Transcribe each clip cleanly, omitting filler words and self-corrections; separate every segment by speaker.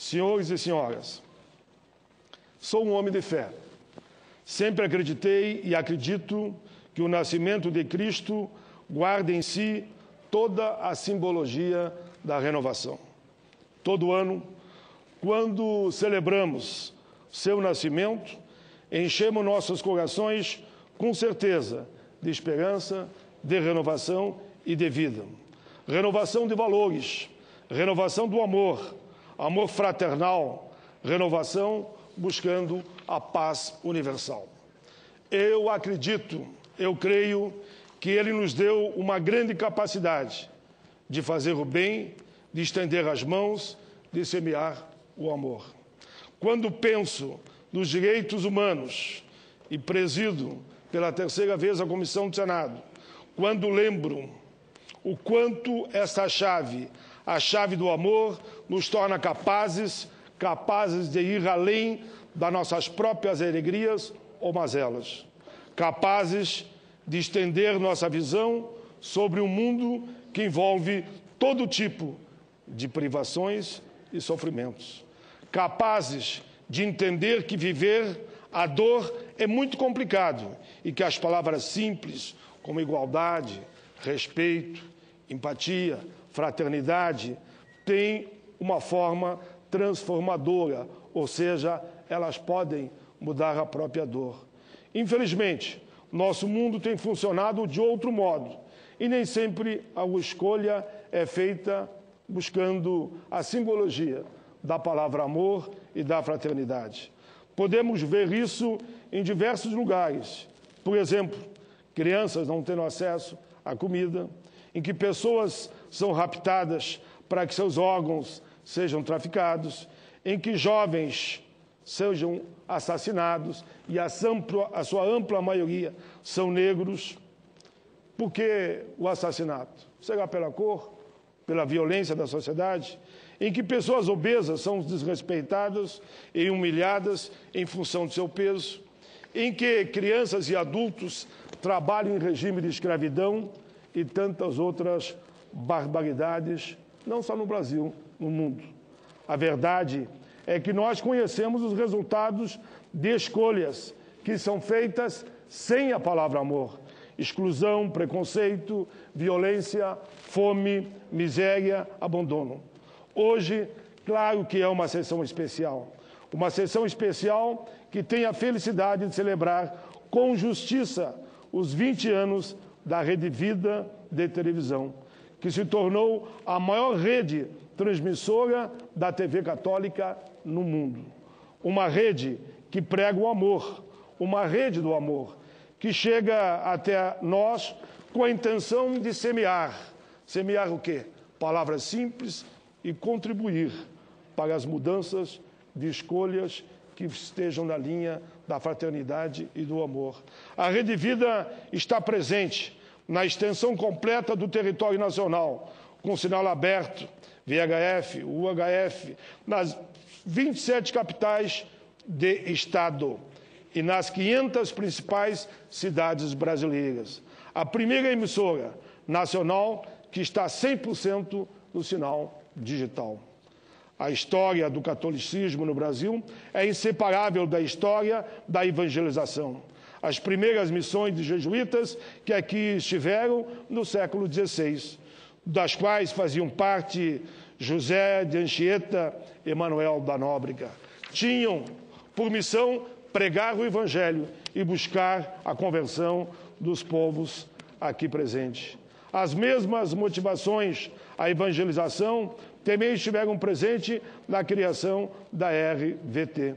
Speaker 1: Senhores e senhoras, sou um homem de fé. Sempre acreditei e acredito que o nascimento de Cristo guarda em si toda a simbologia da renovação. Todo ano, quando celebramos seu nascimento, enchemos nossos corações com certeza de esperança, de renovação e de vida. Renovação de valores, renovação do amor, amor fraternal, renovação buscando a paz universal. Eu acredito, eu creio que Ele nos deu uma grande capacidade de fazer o bem, de estender as mãos, de semear o amor. Quando penso nos direitos humanos e presido pela terceira vez a Comissão do Senado, quando lembro o quanto essa chave, a chave do amor, nos torna capazes de ir além das nossas próprias alegrias ou mazelas, capazes de estender nossa visão sobre um mundo que envolve todo tipo de privações e sofrimentos, capazes de entender que viver a dor é muito complicado e que as palavras simples, como igualdade, respeito, empatia, fraternidade, têm uma forma transformadora, ou seja, elas podem mudar a própria dor. Infelizmente, nosso mundo tem funcionado de outro modo e nem sempre a escolha é feita buscando a simbologia da palavra amor e da fraternidade. Podemos ver isso em diversos lugares. Por exemplo, crianças não tendo acesso à comida, em que pessoas são raptadas para que seus órgãos sejam traficados, em que jovens sejam assassinados e a sua ampla maioria são negros. Por que o assassinato? Será pela cor, pela violência da sociedade? Em que pessoas obesas são desrespeitadas e humilhadas em função de seu peso? Em que crianças e adultos trabalham em regime de escravidão e tantas outras barbaridades, não só no Brasil, no mundo. A verdade é que nós conhecemos os resultados de escolhas que são feitas sem a palavra amor. Exclusão, preconceito, violência, fome, miséria, abandono. Hoje, claro que é uma sessão especial. Uma sessão especial que tem a felicidade de celebrar com justiça os 20 anos da Rede Vida de televisão, que se tornou a maior rede transmissora da TV católica no mundo. Uma rede que prega o amor, uma rede do amor, que chega até nós com a intenção de semear. Semear o quê? Palavras simples e contribuir para as mudanças de escolhas que estejam na linha da fraternidade e do amor. A Rede Vida está presente na extensão completa do território nacional, com sinal aberto, VHF, UHF, nas 27 capitais de estado e nas 500 principais cidades brasileiras. A primeira emissora nacional que está 100% no sinal digital. A história do catolicismo no Brasil é inseparável da história da evangelização. As primeiras missões de jesuítas que aqui estiveram no século XVI, das quais faziam parte José de Anchieta e Manuel da Nóbrega, tinham por missão pregar o Evangelho e buscar a conversão dos povos aqui presentes. As mesmas motivações à evangelização também estiveram presentes na criação da RVT.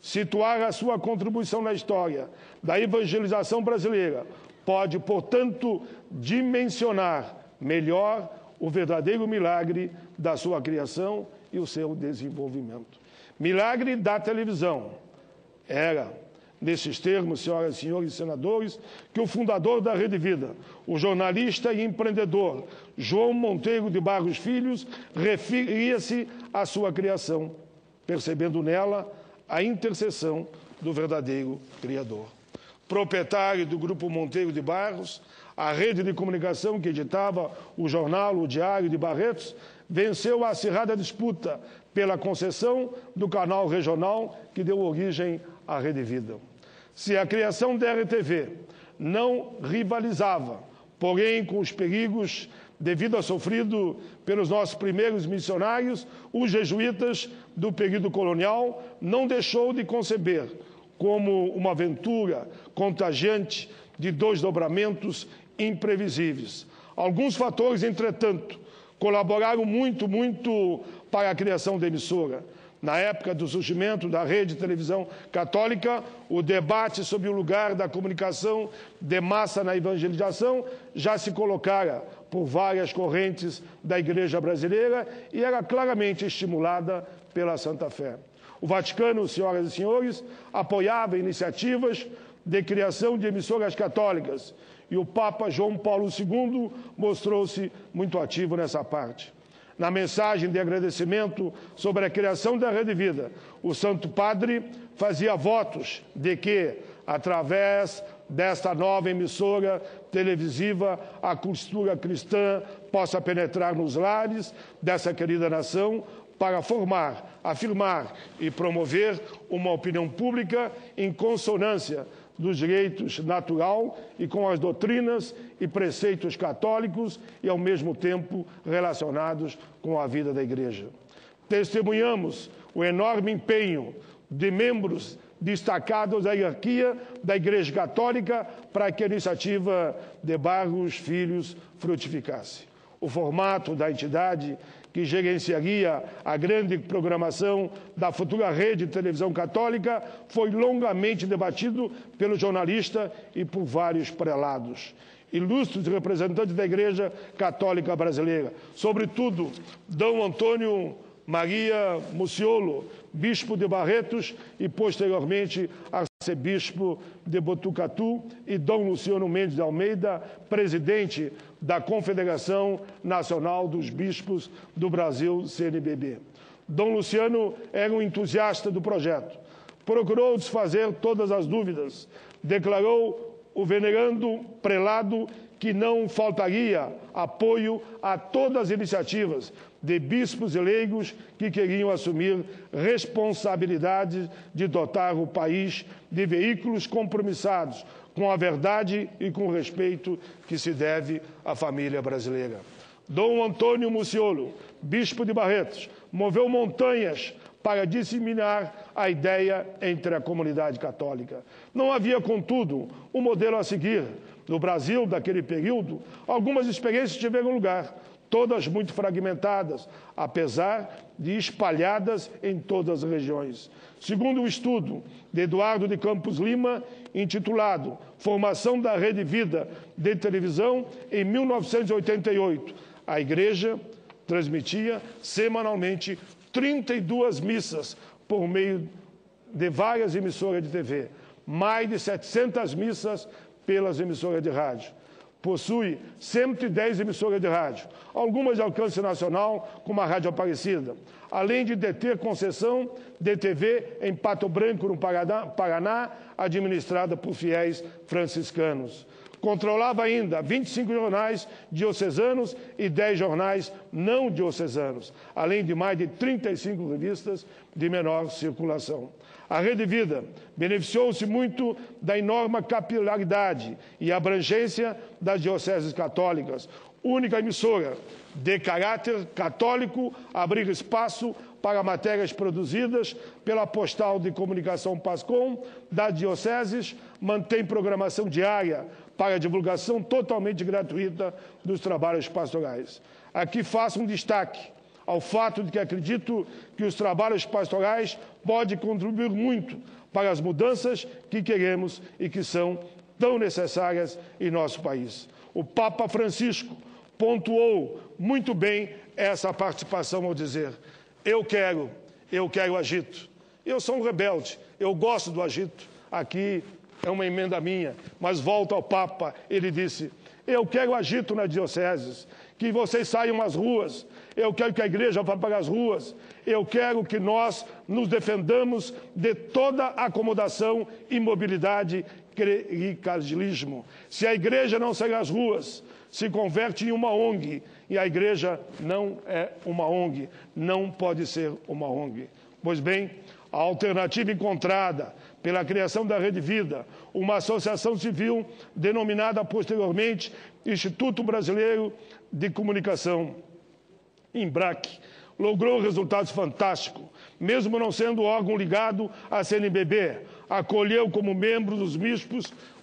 Speaker 1: Situar a sua contribuição na história da evangelização brasileira pode, portanto, dimensionar melhor o verdadeiro milagre da sua criação e o seu desenvolvimento. Milagre da televisão. Era, nesses termos, senhoras e senhores senadores, que o fundador da Rede Vida, o jornalista e empreendedor João Monteiro de Barros Filhos, referia-se à sua criação, percebendo nela a intercessão do verdadeiro Criador. Proprietário do Grupo Monteiro de Barros, a rede de comunicação que editava o jornal, o Diário de Barretos, venceu a acirrada disputa pela concessão do canal regional que deu origem à Rede Vida. Se a criação da RTV não rivalizava, porém com os perigos devido a sofrido pelos nossos primeiros missionários, os jesuítas do período colonial, não deixou de conceber como uma aventura contagiante de desdobramentos imprevisíveis. Alguns fatores, entretanto, colaboraram muito para a criação da emissora. Na época do surgimento da rede de televisão católica, o debate sobre o lugar da comunicação de massa na evangelização já se colocara por várias correntes da Igreja brasileira e era claramente estimulada pela Santa Fé. O Vaticano, senhoras e senhores, apoiava iniciativas de criação de emissoras católicas e o Papa João Paulo II mostrou-se muito ativo nessa parte. Na mensagem de agradecimento sobre a criação da Rede Vida, o Santo Padre fazia votos de que, através desta nova emissora televisiva, a cultura cristã possa penetrar nos lares dessa querida nação para formar, afirmar e promover uma opinião pública em consonância dos direitos natural e com as doutrinas e preceitos católicos e, ao mesmo tempo, relacionados com a vida da Igreja. Testemunhamos o enorme empenho de membros destacados da hierarquia da Igreja Católica para que a iniciativa de Barros Filhos frutificasse. O formato da entidade que gerenciaria a grande programação da futura rede de televisão católica foi longamente debatido pelo jornalista e por vários prelados. Ilustres representantes da Igreja Católica Brasileira, sobretudo Dom Antônio Maria Muciolo, bispo de Barretos e, posteriormente, arcebispo de Botucatu, e Dom Luciano Mendes de Almeida, presidente da Confederação Nacional dos Bispos do Brasil, CNBB. Dom Luciano era um entusiasta do projeto. Procurou desfazer todas as dúvidas. Declarou o venerando prelado que não faltaria apoio a todas as iniciativas de bispos e leigos que queriam assumir responsabilidade de dotar o país de veículos compromissados com a verdade e com o respeito que se deve à família brasileira. Dom Antônio Muciolo, bispo de Barretos, moveu montanhas para disseminar a ideia entre a comunidade católica. Não havia, contudo, um modelo a seguir. No Brasil, daquele período, algumas experiências tiveram lugar, todas muito fragmentadas, apesar de espalhadas em todas as regiões. Segundo o estudo de Eduardo de Campos Lima, intitulado Formação da Rede Vida de Televisão, em 1988, a Igreja transmitia semanalmente 32 missas por meio de várias emissoras de TV, mais de 700 missas pelas emissoras de rádio. Possui 110 emissoras de rádio, algumas de alcance nacional, como a Rádio Aparecida, além de deter concessão de TV em Pato Branco, no Paraná, administrada por fiéis franciscanos. Controlava ainda 25 jornais diocesanos e 10 jornais não diocesanos, além de mais de 35 revistas de menor circulação. A Rede Vida beneficiou-se muito da enorme capilaridade e abrangência das dioceses católicas, única emissora de caráter católico a abrir espaço para matérias produzidas pela Postal de Comunicação Pascom das dioceses, mantém programação diária para a divulgação totalmente gratuita dos trabalhos pastorais. Aqui faço um destaque ao fato de que acredito que os trabalhos pastorais podem contribuir muito para as mudanças que queremos e que são tão necessárias em nosso país. O Papa Francisco pontuou muito bem essa participação ao dizer: eu quero agito. Eu sou um rebelde, eu gosto do agito. Aqui é uma emenda minha, mas volta ao Papa, ele disse: eu quero agito nas dioceses, que vocês saiam às ruas, eu quero que a igreja vá para as ruas, eu quero que nós nos defendamos de toda acomodação, imobilidade e clericalismo. Se a igreja não sair às ruas, se converte em uma ONG E a igreja não é uma ONG, não pode ser uma ONG. Pois bem, a alternativa encontrada pela criação da Rede Vida, uma associação civil denominada posteriormente Instituto Brasileiro de Comunicação, INBRAC, logrou resultados fantásticos, mesmo não sendo órgão ligado à CNBB, acolheu como membros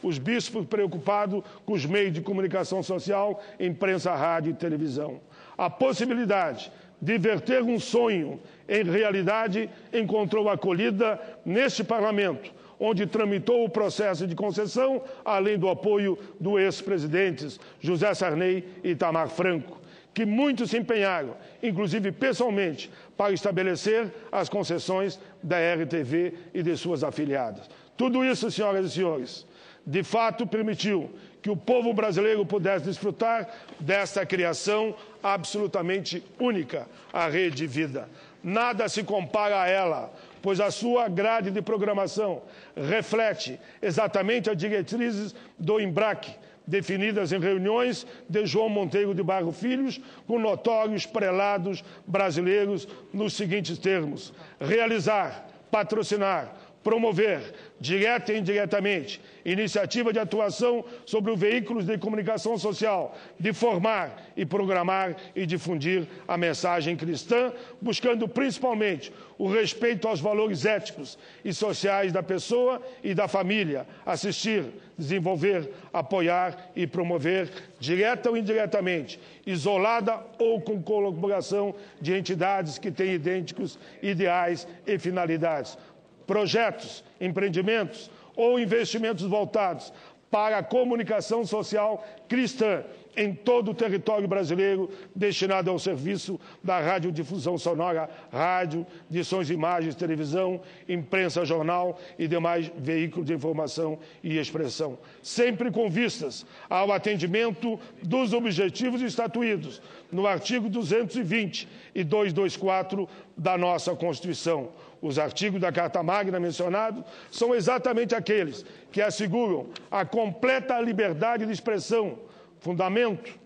Speaker 1: os bispos preocupados com os meios de comunicação social, imprensa, rádio e televisão. A possibilidade de verter um sonho em realidade encontrou acolhida neste Parlamento, onde tramitou o processo de concessão, além do apoio dos ex-presidentes José Sarney e Itamar Franco, que muitos se empenharam, inclusive pessoalmente, para estabelecer as concessões da RTV e de suas afiliadas. Tudo isso, senhoras e senhores, de fato permitiu que o povo brasileiro pudesse desfrutar desta criação absolutamente única, a Rede Vida. Nada se compara a ela, pois a sua grade de programação reflete exatamente as diretrizes do INBRAC, definidas em reuniões de João Monteiro de Barro Filhos, com notórios prelados brasileiros nos seguintes termos: realizar, patrocinar, promover, direta e indiretamente, iniciativa de atuação sobre os veículos de comunicação social, de formar e programar e difundir a mensagem cristã, buscando principalmente o respeito aos valores éticos e sociais da pessoa e da família, assistir, desenvolver, apoiar e promover, direta ou indiretamente, isolada ou com colaboração de entidades que têm idênticos ideais e finalidades, projetos, empreendimentos ou investimentos voltados para a comunicação social cristã em todo o território brasileiro, destinado ao serviço da radiodifusão sonora, rádio, de sons e imagens, televisão, imprensa, jornal e demais veículos de informação e expressão, sempre com vistas ao atendimento dos objetivos estatuídos no artigo 220 e 224 da nossa Constituição. Os artigos da Carta Magna mencionados são exatamente aqueles que asseguram a completa liberdade de expressão, fundamento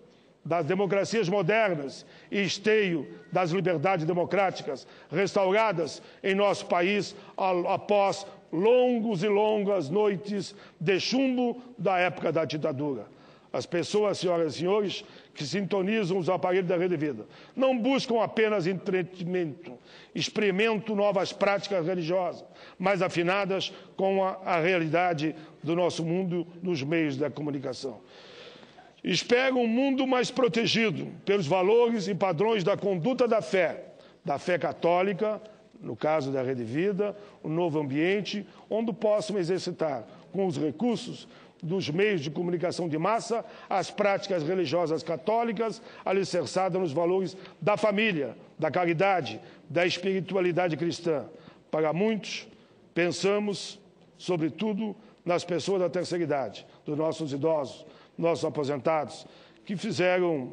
Speaker 1: das democracias modernas e esteio das liberdades democráticas restauradas em nosso país após longos e longas noites de chumbo da época da ditadura. As pessoas, senhoras e senhores, que sintonizam os aparelhos da Rede Vida, não buscam apenas entretenimento, experimento novas práticas religiosas, mais afinadas com a realidade do nosso mundo nos meios da comunicação. Esperam um mundo mais protegido pelos valores e padrões da conduta da fé católica, no caso da Rede Vida, um novo ambiente onde possam exercitar com os recursos dos meios de comunicação de massa as práticas religiosas católicas alicerçadas nos valores da família, da caridade, da espiritualidade cristã. Para muitos, pensamos, sobretudo, nas pessoas da terceira idade, dos nossos idosos, nossos aposentados, que fizeram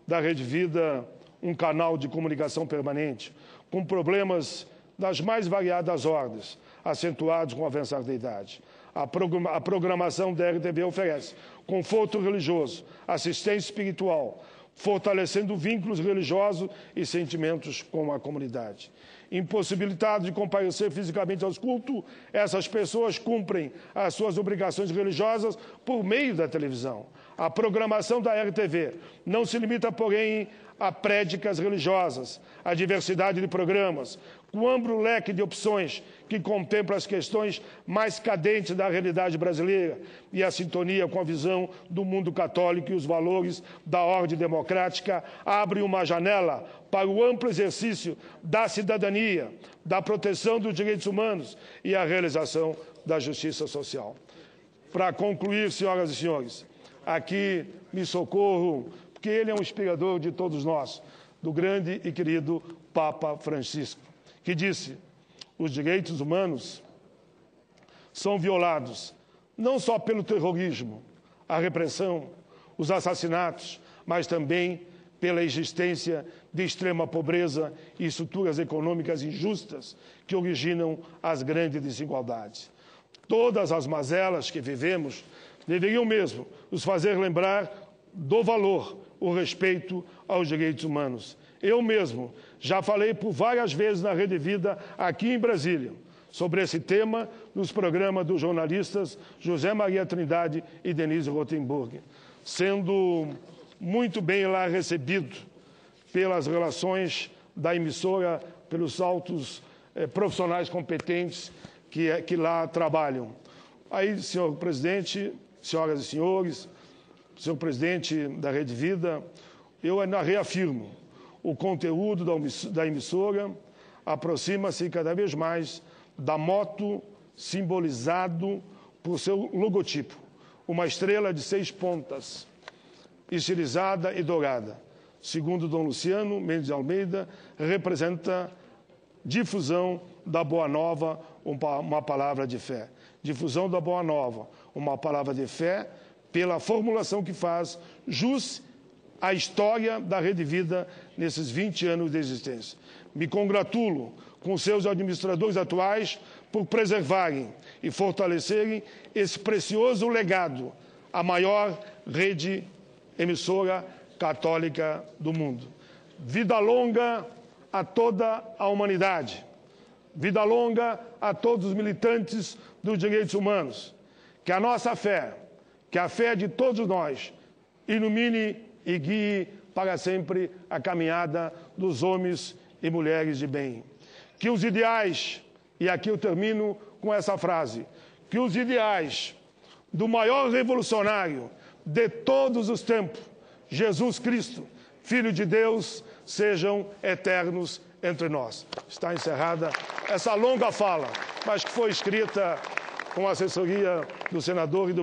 Speaker 1: da Rede Vida um canal de comunicação permanente, com problemas das mais variadas ordens, acentuados com o avançar da idade. A programação da RTV oferece conforto religioso, assistência espiritual, fortalecendo vínculos religiosos e sentimentos com a comunidade. Impossibilitados de comparecer fisicamente aos cultos, essas pessoas cumprem as suas obrigações religiosas por meio da televisão. A programação da RTV não se limita, porém, a prédicas religiosas, a diversidade de programas, com amplo leque de opções que contempla as questões mais cadentes da realidade brasileira e a sintonia com a visão do mundo católico e os valores da ordem democrática, abre uma janela para o amplo exercício da cidadania, da proteção dos direitos humanos e a realização da justiça social. Para concluir, senhoras e senhores, aqui me socorro, porque ele é um inspirador de todos nós, do grande e querido Papa Francisco, que disse: os direitos humanos são violados não só pelo terrorismo, a repressão, os assassinatos, mas também pela existência de extrema pobreza e estruturas econômicas injustas que originam as grandes desigualdades. Todas as mazelas que vivemos deveriam mesmo nos fazer lembrar do valor, o respeito aos direitos humanos. Eu mesmo já falei por várias vezes na Rede Vida, aqui em Brasília, sobre esse tema nos programas dos jornalistas José Maria Trindade e Denise Rotenburg, sendo muito bem lá recebido pelas relações da emissora, pelos altos profissionais competentes que lá trabalham. Aí, senhor presidente, senhoras e senhores, senhor presidente da Rede Vida, eu ainda reafirmo, o conteúdo da emissora aproxima-se cada vez mais da moto simbolizado por seu logotipo, uma estrela de 6 pontas, estilizada e dourada. Segundo Dom Luciano Mendes de Almeida, representa difusão da Boa Nova, uma palavra de fé. Difusão da Boa Nova, uma palavra de fé, pela formulação que faz jus à história da Rede Vida nesses 20 anos de existência. Me congratulo com seus administradores atuais por preservarem e fortalecerem esse precioso legado, a maior rede emissora católica do mundo. Vida longa a toda a humanidade. Vida longa a todos os militantes dos direitos humanos. Que a nossa fé, que a fé de todos nós, ilumine e guie para sempre a caminhada dos homens e mulheres de bem. Que os ideais, e aqui eu termino com essa frase, que os ideais do maior revolucionário de todos os tempos, Jesus Cristo, Filho de Deus, sejam eternos entre nós. Está encerrada essa longa fala, mas que foi escrita com a assessoria do senador e do